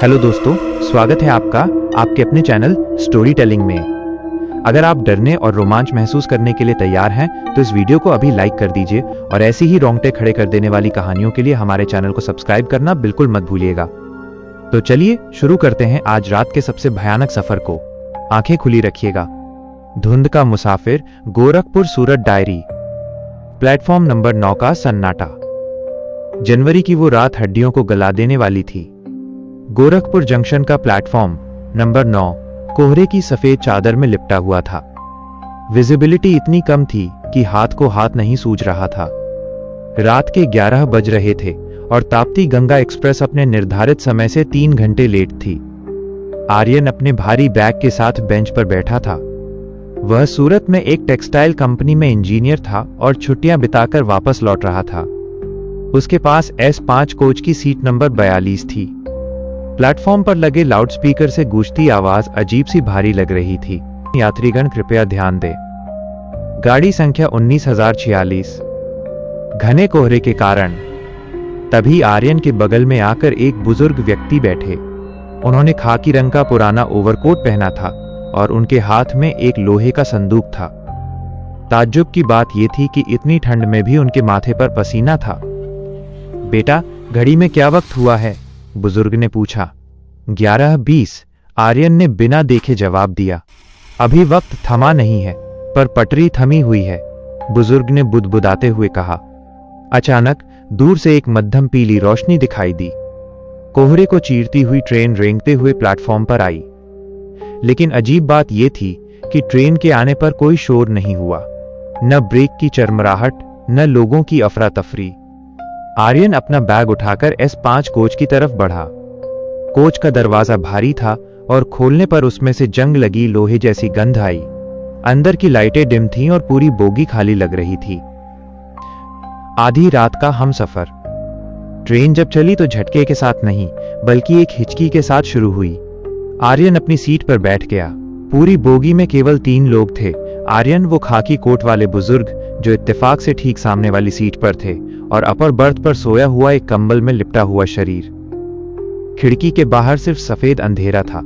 Hello दोस्तों, स्वागत है आपका आपके अपने चैनल स्टोरी टेलिंग में। अगर आप डरने और रोमांच महसूस करने के लिए तैयार हैं तो इस वीडियो को अभी लाइक कर दीजिए और ऐसी ही रोंगटे खड़े कर देने वाली कहानियों के लिए हमारे चैनल को सब्सक्राइब करना बिल्कुल मत भूलिएगा। तो चलिए शुरू करते हैं आज रात के सबसे भयानक सफर को। आंखें खुली रखिएगा। धुंध का मुसाफिर, गोरखपुर सूरत डायरी। प्लेटफॉर्म नंबर 9 का सन्नाटा। जनवरी की वो रात हड्डियों को गला देने वाली थी। गोरखपुर जंक्शन का प्लेटफॉर्म नंबर 9 कोहरे की सफेद चादर में लिपटा हुआ था। विजिबिलिटी इतनी कम थी कि हाथ को हाथ नहीं सूझ रहा था। रात के 11 बज रहे थे और ताप्ती गंगा एक्सप्रेस अपने निर्धारित समय से 3 घंटे लेट थी। आर्यन अपने भारी बैग के साथ बेंच पर बैठा था। वह सूरत में एक टेक्सटाइल कंपनी में इंजीनियर था और छुट्टियां बिताकर वापस लौट रहा था। उसके पास S5 कोच की सीट नंबर 42 थी। प्लेटफॉर्म पर लगे लाउडस्पीकर से गूंजती आवाज अजीब सी भारी लग रही थी। यात्रीगण कृपया ध्यान दें। गाड़ी संख्या 19046। घने कोहरे के कारण। तभी आर्यन के बगल में आकर एक बुजुर्ग व्यक्ति बैठे। उन्होंने खाकी रंग का पुराना ओवरकोट पहना था और उनके हाथ में एक लोहे का संदूक था। ताज्जुब की बात यह थी कि इतनी ठंड में भी उनके माथे पर पसीना था। बेटा, घड़ी में क्या वक्त हुआ है? बुजुर्ग ने पूछा। 11:20। आर्यन ने बिना देखे जवाब दिया। अभी वक्त थमा नहीं है, पर पटरी थमी हुई है, बुजुर्ग ने बुदबुदाते हुए कहा। अचानक दूर से एक मध्यम पीली रोशनी दिखाई दी। कोहरे को चीरती हुई ट्रेन रेंगते हुए प्लेटफॉर्म पर आई। लेकिन अजीब बात यह थी कि ट्रेन के आने पर कोई शोर नहीं हुआ, न ब्रेक की चरमराहट, न लोगों की अफरा तफरी। आर्यन अपना बैग उठाकर S5 कोच की तरफ बढ़ा। कोच का दरवाजा भारी था और खोलने पर उसमें से जंग लगी लोहे जैसी गंध आई। अंदर की लाइटें डिम थीं और पूरी बोगी खाली लग रही थी। आधी रात का हमसफर। ट्रेन जब चली तो झटके के साथ नहीं, बल्कि एक हिचकी के साथ शुरू हुई। आर्यन अपनी सीट पर बैठ गया। पूरी बोगी में केवल 3 लोग थे। आर्यन, वो खाकी कोट वाले बुजुर्ग जो इत्तेफाक से ठीक सामने वाली सीट पर थे, और अपर बर्थ पर सोया हुआ एक कंबल में लिपटा हुआ शरीर। खिड़की के बाहर सिर्फ सफेद अंधेरा था।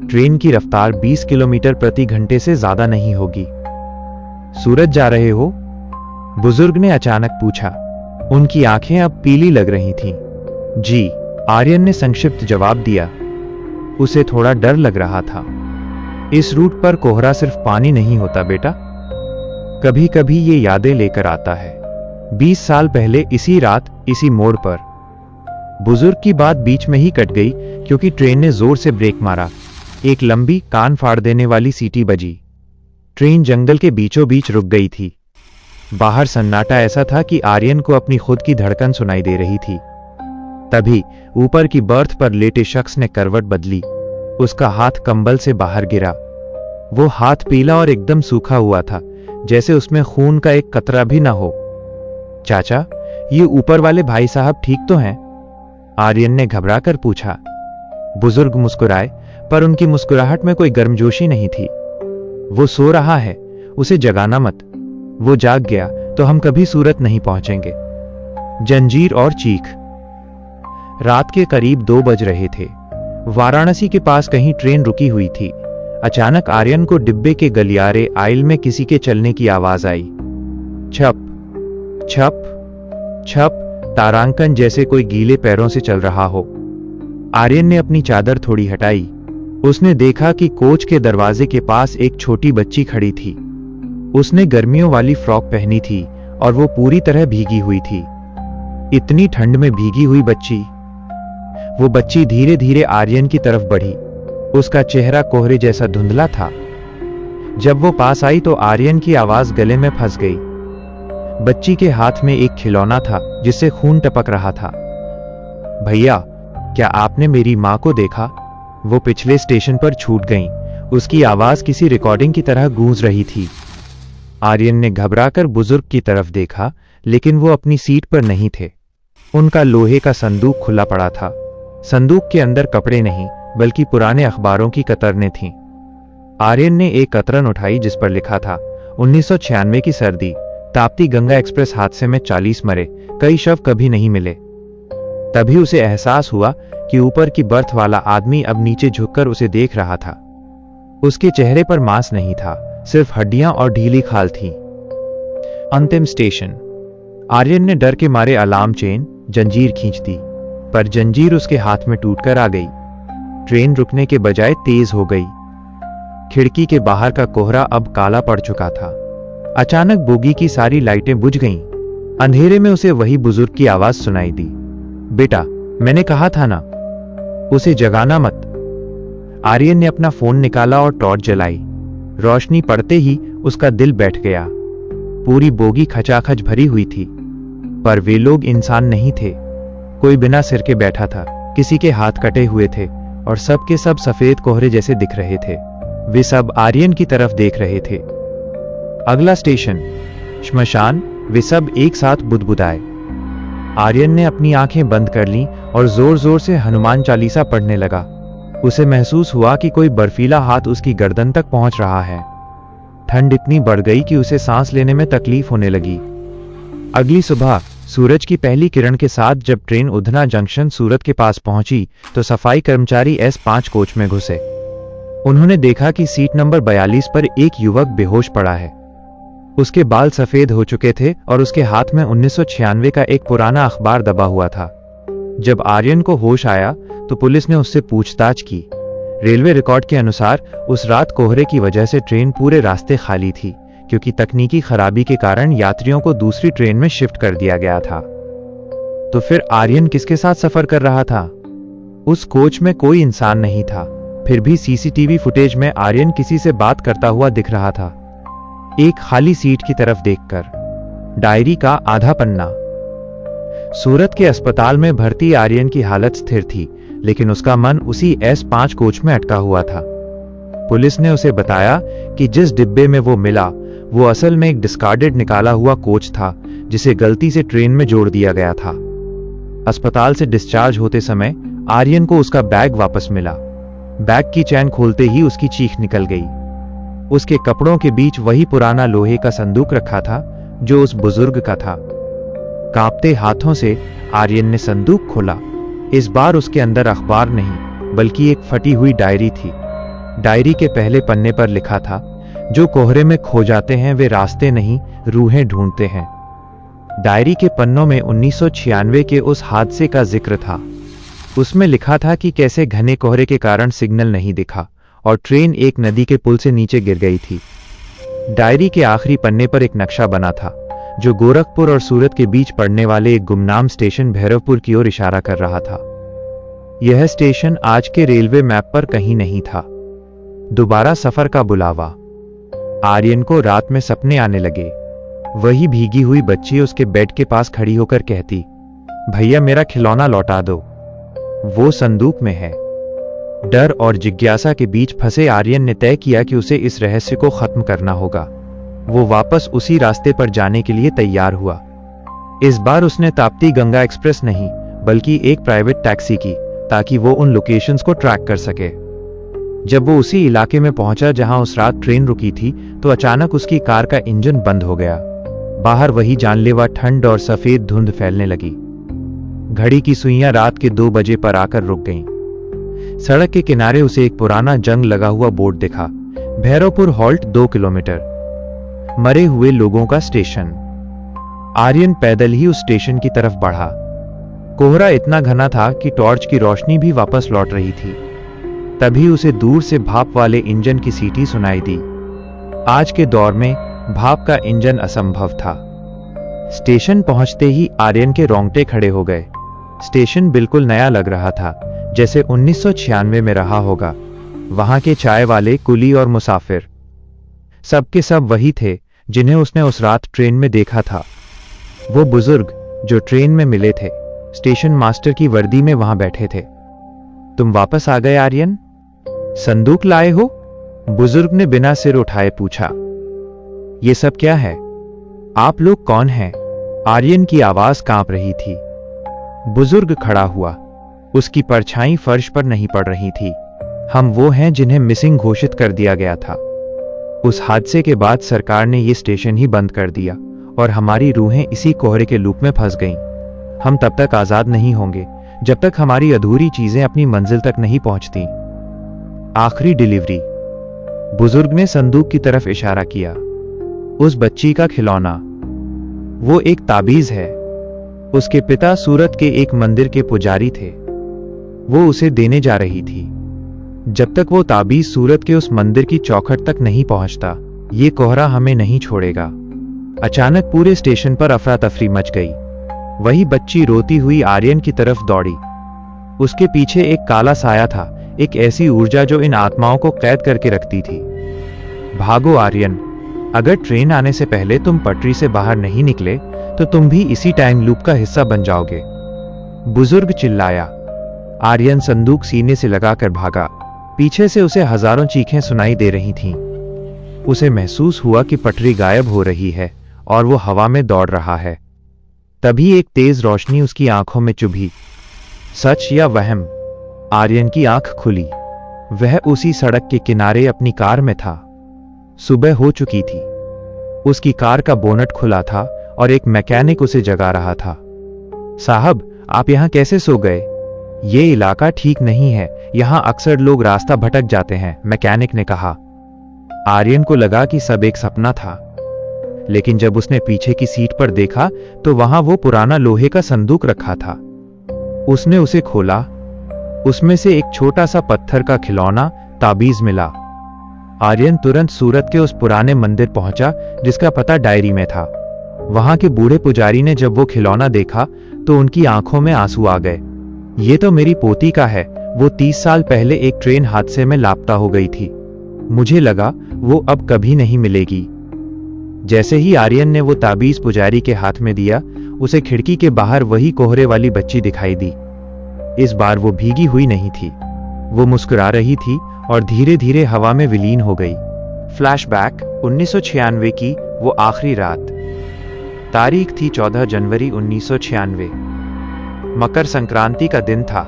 ट्रेन की रफ्तार 20 किलोमीटर प्रति घंटे से ज्यादा नहीं होगी। सूरत जा रहे हो? बुजुर्ग ने अचानक पूछा। उनकी आंखें अब पीली लग रही थीं। जी, आर्यन ने संक्षिप्त जवाब दिया। उसे थोड़ा डर लग रहा था। इस रूट पर कोहरा सिर्फ पानी नहीं होता बेटा, कभी कभी ये यादें लेकर आता है। 20 साल पहले इसी रात, इसी मोड़ पर। बुजुर्ग की बात बीच में ही कट गई क्योंकि ट्रेन ने जोर से ब्रेक मारा। एक लंबी, कान फाड़ देने वाली सीटी बजी। ट्रेन जंगल के बीचों बीच रुक गई थी। बाहर सन्नाटा ऐसा था कि आर्यन को अपनी खुद की धड़कन सुनाई दे रही थी। तभी ऊपर की बर्थ पर लेटे शख्स ने करवट बदली। उसका हाथ कंबल से बाहर गिरा। वो हाथ पीला और एकदम सूखा हुआ था, जैसे उसमें खून का एक कतरा भी ना हो। चाचा, ये ऊपर वाले भाई साहब ठीक तो हैं? आर्यन ने घबराकर पूछा। बुजुर्ग मुस्कुराए, पर उनकी मुस्कुराहट में कोई गर्मजोशी नहीं थी। वो सो रहा है, उसे जगाना मत। वो जाग गया तो हम कभी सूरत नहीं पहुंचेंगे। जंजीर और चीख। रात के करीब 2 बज रहे थे। वाराणसी के पास कहीं ट्रेन रुकी हुई थी। अचानक आर्यन को डिब्बे के गलियारे आइल में किसी के चलने की आवाज आई। छप छप छप, तारांकन जैसे कोई गीले पैरों से चल रहा हो। आर्यन ने अपनी चादर थोड़ी हटाई। उसने देखा कि कोच के दरवाजे के पास एक छोटी बच्ची खड़ी थी। उसने गर्मियों वाली फ्रॉक पहनी थी और वो पूरी तरह भीगी हुई थी। इतनी ठंड में भीगी हुई बच्ची। वो बच्ची धीरे धीरे आर्यन की तरफ बढ़ी। उसका चेहरा कोहरे जैसा धुंधला था। जब वो पास आई तो आर्यन की आवाज गले में फंस गई। बच्ची के हाथ में एक खिलौना था जिससे खून टपक रहा था। भैया, क्या आपने मेरी मां को देखा? वो पिछले स्टेशन पर छूट गईं। उसकी आवाज किसी रिकॉर्डिंग की तरह गूंज रही थी। आर्यन ने घबराकर बुजुर्ग की तरफ देखा, लेकिन वो अपनी सीट पर नहीं थे। उनका लोहे का संदूक खुला पड़ा था। संदूक के अंदर कपड़े नहीं, बल्कि पुराने अखबारों की कतरनें थीं। आर्यन ने एक कतरन उठाई जिस पर लिखा था 1996 की सर्दी, ताप्ती गंगा एक्सप्रेस हादसे में 40 मरे, कई शव कभी नहीं मिले। तभी उसे एहसास हुआ कि ऊपर की बर्थ वाला आदमी अब नीचे झुककर उसे देख रहा था। उसके चेहरे पर मांस नहीं था, सिर्फ हड्डियां और ढीली खाल थी। अंतिम स्टेशन। आर्यन ने डर के मारे अलार्म चेन जंजीर खींच दी, पर जंजीर उसके हाथ में टूटकर आ गई। ट्रेन रुकने के बजाय तेज हो गई। खिड़की के बाहर का कोहरा अब काला पड़ चुका था। अचानक बोगी की सारी लाइटें बुझ गईं। अंधेरे में उसे वही बुजुर्ग की आवाज सुनाई दी, बेटा, मैंने कहा था ना, उसे जगाना मत। आर्यन ने अपना फोन निकाला और टॉर्च जलाई। रोशनी पड़ते ही उसका दिल बैठ गया। पूरी बोगी खचाखच भरी हुई थी, पर वे लोग इंसान नहीं थे। कोई बिना सिर के बैठा था, किसी के हाथ कटे हुए थे और सब के सब सफेद कोहरे जैसे दिख रहे थे। वे सब आर्यन की तरफ देख रहे थे। अगला स्टेशन श्मशान। वे सब एक साथ बुदबुदाए। आर्यन ने अपनी आंखें बंद कर लीं और जोर जोर से हनुमान चालीसा पढ़ने लगा। उसे महसूस हुआ कि कोई बर्फीला हाथ उसकी गर्दन तक पहुंच रहा है। ठंड इतनी बढ़ गई कि उसे सांस लेने में तकलीफ होने लगी। अगली सुबह सूरज की पहली किरण के साथ जब ट्रेन उधना जंक्शन सूरत के पास पहुंची तो सफाई कर्मचारी S5 कोच में घुसे। उन्होंने देखा कि सीट नंबर 42 पर एक युवक बेहोश पड़ा है। उसके बाल सफेद हो चुके थे और उसके हाथ में 1996 का एक पुराना अखबार दबा हुआ था। जब आर्यन को होश आया तो पुलिस ने उससे पूछताछ की। रेलवे रिकॉर्ड के अनुसार उस रात कोहरे की वजह से ट्रेन पूरे रास्ते खाली थी, क्योंकि तकनीकी खराबी के कारण यात्रियों को दूसरी ट्रेन में शिफ्ट कर दिया गया था। तो फिर आर्यन किसके साथ सफर कर रहा था? उस कोच में कोई इंसान नहीं था, फिर भी सीसीटीवी फुटेज में आर्यन किसी से बात करता हुआ दिख रहा था, एक खाली सीट की तरफ देखकर। डायरी का आधा पन्ना। सूरत के अस्पताल में भर्ती आर्यन की हालत स्थिर थी, लेकिन उसका मन उसी S5 कोच में अटका हुआ था। पुलिस ने उसे बताया कि जिस डिब्बे में वो मिला वो असल में एक डिस्कार्डेड निकाला हुआ कोच था, जिसे गलती से ट्रेन में जोड़ दिया गया था। अस्पताल से डिस्चार्ज होते समय आर्यन को उसका बैग वापस मिला। बैग की चैन खोलते ही उसकी चीख निकल गई। उसके कपड़ों के बीच वही पुराना लोहे का संदूक रखा था जो उस बुजुर्ग का था। कांपते हाथों से आर्यन ने संदूक खोला। इस बार उसके अंदर अखबार नहीं, बल्कि एक फटी हुई डायरी थी। डायरी के पहले पन्ने पर लिखा था, जो कोहरे में खो जाते हैं वे रास्ते नहीं, रूहें ढूंढते हैं। डायरी के पन्नों में 1996 के उस हादसे का जिक्र था। उसमें लिखा था कि कैसे घने कोहरे के कारण सिग्नल नहीं दिखा और ट्रेन एक नदी के पुल से नीचे गिर गई थी। डायरी के आखिरी पन्ने पर एक नक्शा बना था, जो गोरखपुर और सूरत के बीच पड़ने वाले एक गुमनाम स्टेशन भैरवपुर की ओर इशारा कर रहा था। यह स्टेशन आज के रेलवे मैप पर कहीं नहीं था। दोबारा सफर का बुलावा। आर्यन को रात में सपने आने लगे। वही भीगी हुई बच्ची उसके बेड के पास खड़ी होकर कहती, भैया मेरा खिलौना लौटा दो, वो संदूक में है। डर और जिज्ञासा के बीच फंसे आर्यन ने तय किया कि उसे इस रहस्य को खत्म करना होगा। वो वापस उसी रास्ते पर जाने के लिए तैयार हुआ। इस बार उसने ताप्ती गंगा एक्सप्रेस नहीं, बल्कि एक प्राइवेट टैक्सी की, ताकि वो उन लोकेशंस को ट्रैक कर सके। जब वो उसी इलाके में पहुंचा जहां उस रात ट्रेन रुकी थी, तो अचानक उसकी कार का इंजन बंद हो गया। बाहर वही जानलेवा ठंड और सफेद धुंध फैलने लगी। घड़ी की सुइयां रात के 2 बजे पर आकर रुक गईं। सड़क के किनारे उसे एक पुराना जंग लगा हुआ बोर्ड दिखा, भैरवपुर हॉल्ट 2 किलोमीटर, मरे हुए लोगों का स्टेशन। आर्यन पैदल ही उस स्टेशन की तरफ बढ़ा। कोहरा इतना घना था कि टॉर्च की रोशनी भी वापस लौट रही थी। तभी उसे दूर से भाप वाले इंजन की सीटी सुनाई दी। आज के दौर में भाप का इंजन असंभव था। स्टेशन पहुंचते ही आर्यन के रोंगटे खड़े हो गए। स्टेशन बिल्कुल नया लग रहा था, जैसे 1996 में रहा होगा। वहां के चाय वाले, कुली और मुसाफिर, सबके सब वही थे जिन्हें उसने उस रात ट्रेन में देखा था। वो बुजुर्ग जो ट्रेन में मिले थे, स्टेशन मास्टर की वर्दी में वहां बैठे थे। तुम वापस आ गए आर्यन? संदूक लाए हो? बुजुर्ग ने बिना सिर उठाए पूछा। ये सब क्या है? आप लोग कौन हैं? आर्यन की आवाज कांप रही थी। बुजुर्ग खड़ा हुआ। उसकी परछाई फर्श पर नहीं पड़ रही थी। हम वो हैं जिन्हें मिसिंग घोषित कर दिया गया था। उस हादसे के बाद सरकार ने ये स्टेशन ही बंद कर दिया और हमारी रूहें इसी कोहरे के लूप में फंस गईं। हम तब तक आजाद नहीं होंगे जब तक हमारी अधूरी चीजें अपनी मंजिल तक नहीं पहुंचती। आखिरी डिलीवरी। बुजुर्ग ने संदूक की तरफ इशारा किया। उस बच्ची का खिलौना। वो एक ताबीज है। उसके पिता सूरत के एक मंदिर के पुजारी थे। वो उसे देने जा रही थी। जब तक वो ताबीज सूरत के उस मंदिर की चौखट तक नहीं पहुंचता, ये कोहरा हमें नहीं छोड़ेगा। अचानक पूरे स्टेशन पर अफरा तफरी मच गई। वही बच्ची रोती हुई आर्यन की तरफ दौड़ी। उसके पीछे एक काला साया था, एक ऐसी ऊर्जा जो इन आत्माओं को कैद करके रखती थी। भागो आर्यन, अगर ट्रेन आने से पहले तुम पटरी से बाहर नहीं निकले तो तुम भी इसी टाइम लूप का हिस्सा बन जाओगे। बुजुर्ग चिल्लाया। आर्यन संदूक सीने से लगाकर भागा। पीछे से उसे हजारों चीखें सुनाई दे रही थीं। उसे महसूस हुआ कि पटरी गायब हो रही है और वो हवा में दौड़ रहा है। तभी एक तेज रोशनी उसकी आंखों में चुभी। सच या वहम? आर्यन की आंख खुली। वह उसी सड़क के किनारे अपनी कार में था। सुबह हो चुकी थी। उसकी कार का बोनट खुला था और एक मैकेनिक उसे जगा रहा था। साहब, आप यहां कैसे सो गए? ये इलाका ठीक नहीं है, यहां अक्सर लोग रास्ता भटक जाते हैं, मैकेनिक ने कहा। आर्यन को लगा कि सब एक सपना था, लेकिन जब उसने पीछे की सीट पर देखा तो वहां वो पुराना लोहे का संदूक रखा था। उसने उसे खोला। उसमें से एक छोटा सा पत्थर का खिलौना ताबीज मिला। आर्यन तुरंत सूरत के उस पुराने मंदिर पहुंचा जिसका पता डायरी में था। वहां के बूढ़े पुजारी ने जब वो खिलौना देखा तो उनकी आंखों में आंसू आ गए। ये तो मेरी पोती का है। वो 30 साल पहले एक ट्रेन हादसे में लापता हो गई थी। मुझे लगा वो अब कभी नहीं मिलेगी। जैसे ही आर्यन ने वो ताबीज पुजारी के हाथ में दिया, उसे खिड़की के बाहर वही कोहरे वाली बच्ची दिखाई दी। इस बार वो भीगी हुई नहीं थी। वो मुस्कुरा रही थी और धीरे धीरे हवा में विलीन हो गई। फ्लैशबैक 1996 की वो आखिरी रात। तारीख थी 14 जनवरी 1996। मकर संक्रांति का दिन था।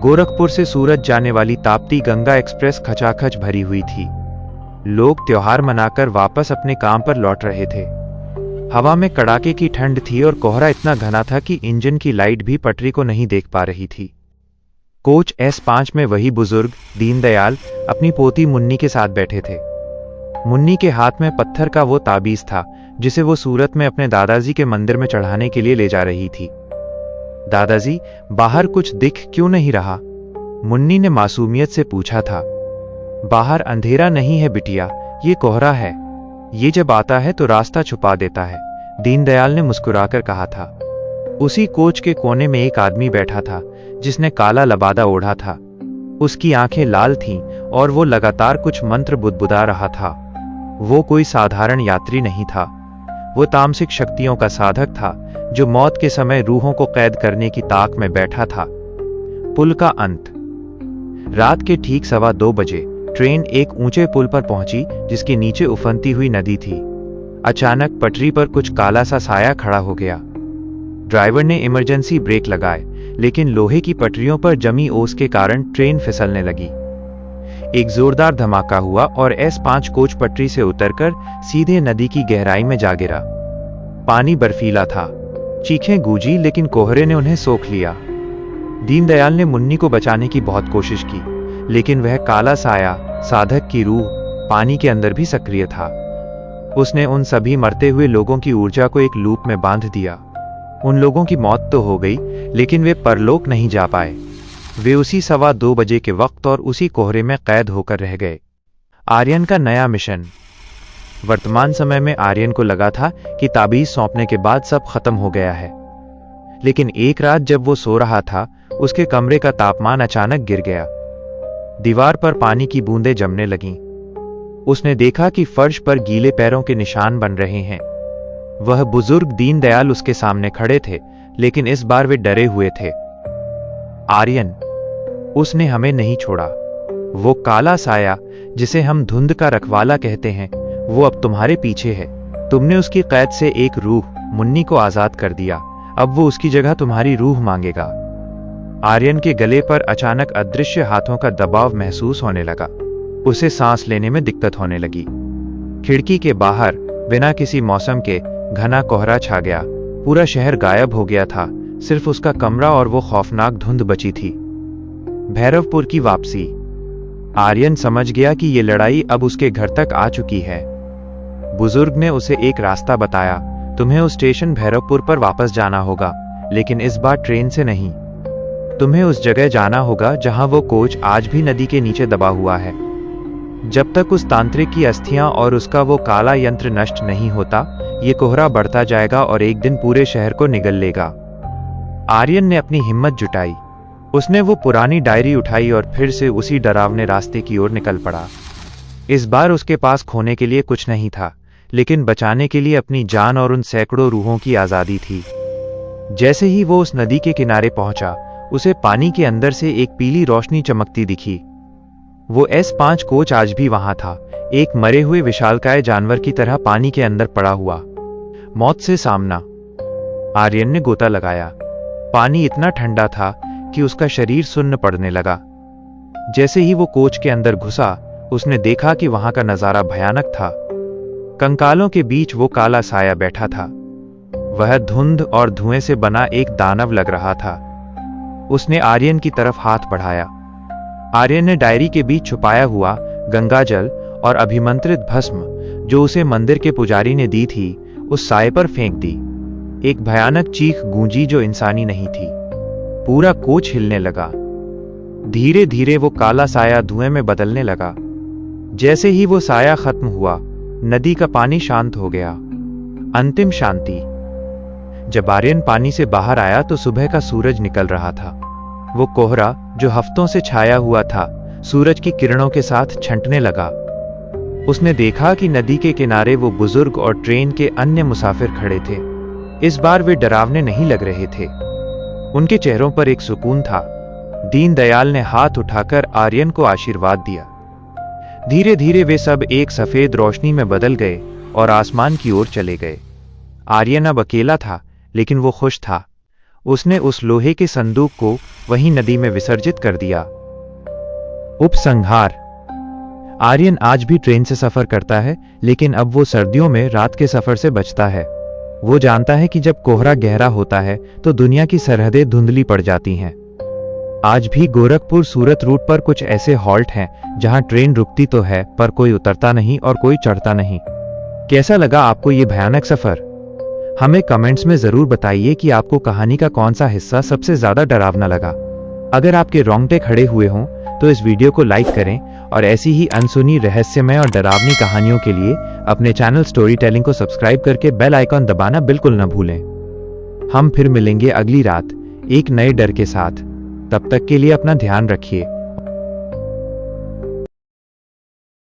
गोरखपुर से सूरत जाने वाली ताप्ती गंगा एक्सप्रेस खचाखच भरी हुई थी। लोग त्योहार मनाकर वापस अपने काम पर लौट रहे थे। हवा में कड़ाके की ठंड थी और कोहरा इतना घना था कि इंजन की लाइट भी पटरी को नहीं देख पा रही थी। कोच S5 में वही बुजुर्ग दीनदयाल अपनी पोती मुन्नी के साथ बैठे थे। मुन्नी के हाथ में पत्थर का वो ताबीज था जिसे वो सूरत में अपने दादाजी के मंदिर में चढ़ाने के लिए ले जा रही थी। दादाजी, बाहर कुछ दिख क्यों नहीं रहा? मुन्नी ने मासूमियत से पूछा था। बाहर अंधेरा नहीं है बिटिया, ये कोहरा है। ये जब आता है तो रास्ता छुपा देता है, दीनदयाल ने मुस्कुराकर कहा था। उसी कोच के कोने में एक आदमी बैठा था जिसने काला लबादा ओढ़ा था। उसकी आंखें लाल थीं और वो लगातार कुछ मंत्र बुदबुदा रहा था। वो कोई साधारण यात्री नहीं था। वो तामसिक शक्तियों का साधक था जो मौत के समय रूहों को कैद करने की ताक में बैठा था। पुल का अंत। रात के ठीक 2:15 बजे ट्रेन एक ऊंचे पुल पर पहुंची जिसके नीचे उफनती हुई नदी थी। अचानक पटरी पर कुछ काला सा साया खड़ा हो गया। ड्राइवर ने इमरजेंसी ब्रेक लगाए, लेकिन लोहे की पटरियों पर जमी ओस के कारण ट्रेन फिसलने लगी। एक जोरदार धमाका हुआ और S5 कोच पटरी से उतरकर सीधे नदी की गहराई में जा गिरा। पानी बर्फीला था। चीखें गूंजी, लेकिन कोहरे ने उन्हें सोख लिया। दीनदयाल ने मुन्नी को बचाने की बहुत कोशिश की, लेकिन वह काला साया, साधक की रूह, पानी के अंदर भी सक्रिय था। उसने उन सभी मरते हुए लोगों की ऊर्जा को एक लूप में बांध दिया। उन लोगों की मौत तो हो गई, लेकिन वे परलोक नहीं जा पाए। वे उसी 2:15 बजे के वक्त और उसी कोहरे में कैद होकर रह गए। आर्यन का नया मिशन। वर्तमान समय में आर्यन को लगा था कि ताबीज सौंपने के बाद सब खत्म हो गया है, लेकिन एक रात जब वो सो रहा था, उसके कमरे का तापमान अचानक गिर गया। दीवार पर पानी की बूंदें जमने लगीं। उसने देखा कि फर्श पर गीले पैरों के निशान बन रहे हैं। वह बुजुर्ग दीनदयाल उसके सामने खड़े थे, लेकिन इस बार वे डरे हुए थे। आर्यन, उसने हमें नहीं छोड़ा। वो काला साया जिसे हम धुंध का रखवाला कहते हैं, वो अब तुम्हारे पीछे है। तुमने उसकी कैद से एक रूह, मुन्नी को आजाद कर दिया। अब वो उसकी जगह तुम्हारी रूह मांगेगा। आर्यन के गले पर अचानक अदृश्य हाथों का दबाव महसूस होने लगा। उसे सांस लेने में दिक्कत होने लगी। खिड़की के बाहर बिना किसी मौसम के घना कोहरा छा गया। पूरा शहर गायब हो गया था। सिर्फ उसका कमरा और वो खौफनाक धुंध बची थी। भैरवपुर की वापसी। आर्यन समझ गया कि ये लड़ाई अब उसके घर तक आ चुकी है। बुजुर्ग ने उसे एक रास्ता बताया, तुम्हें उस स्टेशन भैरवपुर पर वापस जाना होगा, लेकिन इस बार ट्रेन से नहीं। तुम्हें उस जगह जाना होगा जहां वो कोच आज भी नदी के नीचे दबा हुआ है। जब तक उस तांत्रिक की अस्थियां और उसका वो काला यंत्र नष्ट नहीं होता, ये कोहरा बढ़ता जाएगा और एक दिन पूरे शहर को निगल लेगा। आर्यन ने अपनी हिम्मत जुटाई। उसने वो पुरानी डायरी उठाई और फिर से उसी डरावने रास्ते की ओर निकल पड़ा। इस बार उसके पास खोने के लिए कुछ नहीं था, लेकिन बचाने के लिए अपनी जान और उन सैकड़ों रूहों की आजादी थी। जैसे ही वो उस नदी के किनारे पहुंचा, उसे पानी के अंदर से एक पीली रोशनी चमकती दिखी। वो S5 कोच आज भी वहां था, एक मरे हुए विशालकाय जानवर की तरह पानी के अंदर पड़ा हुआ। मौत से सामना। आर्यन ने गोता लगाया। पानी इतना ठंडा था कि उसका शरीर सुन्न पड़ने लगा। जैसे ही वो कोच के अंदर घुसा, उसने देखा कि वहां का नजारा भयानक था। कंकालों के बीच वो काला साया बैठा था। वह धुंध और धुएं से बना एक दानव लग रहा था। उसने आर्यन की तरफ हाथ बढ़ाया। आर्यन ने डायरी के बीच छुपाया हुआ गंगाजल और अभिमंत्रित भस्म, जो उसे मंदिर के पुजारी ने दी थी, उस साये पर फेंक दी। एक भयानक चीख गूंजी जो इंसानी नहीं थी। पूरा कोच हिलने लगा। धीरे धीरे वो काला साया धुएं में बदलने लगा। जैसे ही वो साया खत्म हुआ, नदी का पानी शांत हो गया। अंतिम शांति। जब आर्यन पानी से बाहर आया तो सुबह का सूरज निकल रहा था। वो कोहरा जो हफ्तों से छाया हुआ था, सूरज की किरणों के साथ छंटने लगा। उसने देखा कि नदी के किनारे वो बुजुर्ग और ट्रेन के अन्य मुसाफिर खड़े थे। इस बार वे डरावने नहीं लग रहे थे। उनके चेहरों पर एक सुकून था। दीनदयाल ने हाथ उठाकर आर्यन को आशीर्वाद दिया। धीरे धीरे वे सब एक सफेद रोशनी में बदल गए और आसमान की ओर चले गए। आर्यन अब अकेला था, लेकिन वो खुश था। उसने उस लोहे के संदूक को वहीं नदी में विसर्जित कर दिया। उपसंहार। आर्यन आज भी ट्रेन से सफर करता है, लेकिन अब वो सर्दियों में रात के सफर से बचता है। वो जानता है कि जब कोहरा गहरा होता है तो दुनिया की सरहदें धुंधली पड़ जाती हैं। आज भी गोरखपुर सूरत रूट पर कुछ ऐसे हॉल्ट हैं जहां ट्रेन रुकती तो है, पर कोई उतरता नहीं और कोई चढ़ता नहीं। कैसा लगा आपको ये भयानक सफर? हमें कमेंट्स में जरूर बताइए कि आपको कहानी का कौन सा हिस्सा सबसे ज्यादा डरावना लगा। अगर आपके रोंगटे खड़े हुए हों तो इस वीडियो को लाइक करें और ऐसी ही अनसुनी, रहस्यमय और डरावनी कहानियों के लिए अपने चैनल स्टोरी टेलिंग को सब्सक्राइब करके बेल आइकॉन दबाना बिल्कुल न भूलें। हम फिर मिलेंगे अगली रात एक नए डर के साथ। तब तक के लिए अपना ध्यान रखिए।